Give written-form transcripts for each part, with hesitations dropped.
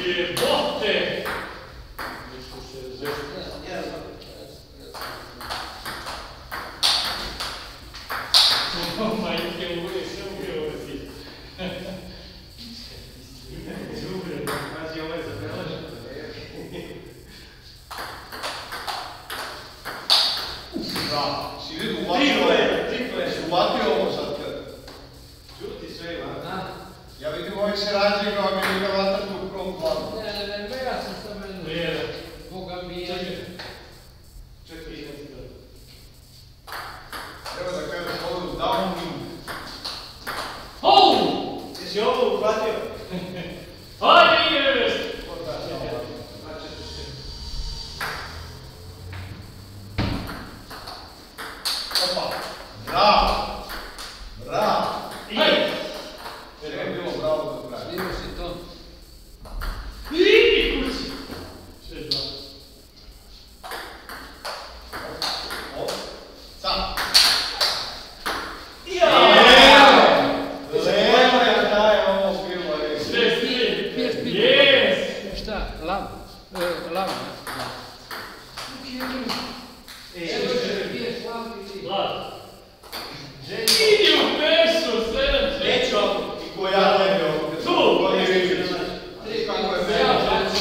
Jebote! Majke uvijek se ubio ovdje. Zubio, pazi ovaj zabelažen. Da, si vidio uvatio ovo sad kad... Čuti sve ima. Ja vidim ovaj se rađe kao mi ga vata tu u prvom planu. Ne, ja sam spomenuo. Boga mi je. Čekaj, Treba da kažeš ovo downing. Hou! Jesi ovo uhvatio? Hajde, ideš! Opa, bravo! Bravo! Hajde! Sve je bilo bravo do kraja. Snimio si to. Idi kući! Sve dva. Op, sad! Levo je daje ovo bilo, Sve svi! Piješ pitu. Jes! Šta? Lava? Lava. Piješ lavu ili... Vlad! Idi u pešu, sve! Neću ovo, i ko ja ne bi ovo. Tu! Kako je meni?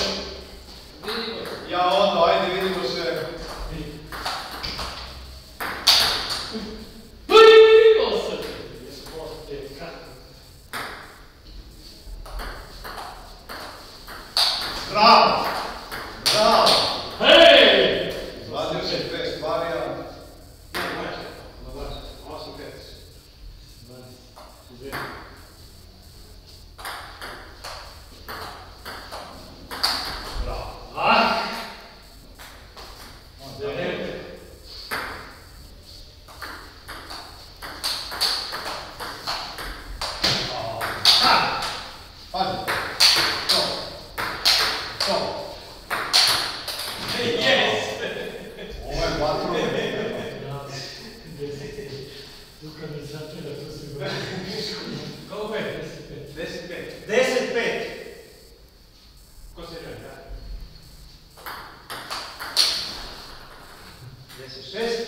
Ja onda, ajde vidimo se. Bravo! Bravo! Hej! Izvadio se dve stvari, a... Bravo! Ah! Devete! Pazi! To! To! Yes! Ovo je vatro. Luka mi zatira, to se gleda. Koliko je? 10-5. 10-5. Ko se gleda? 10-6.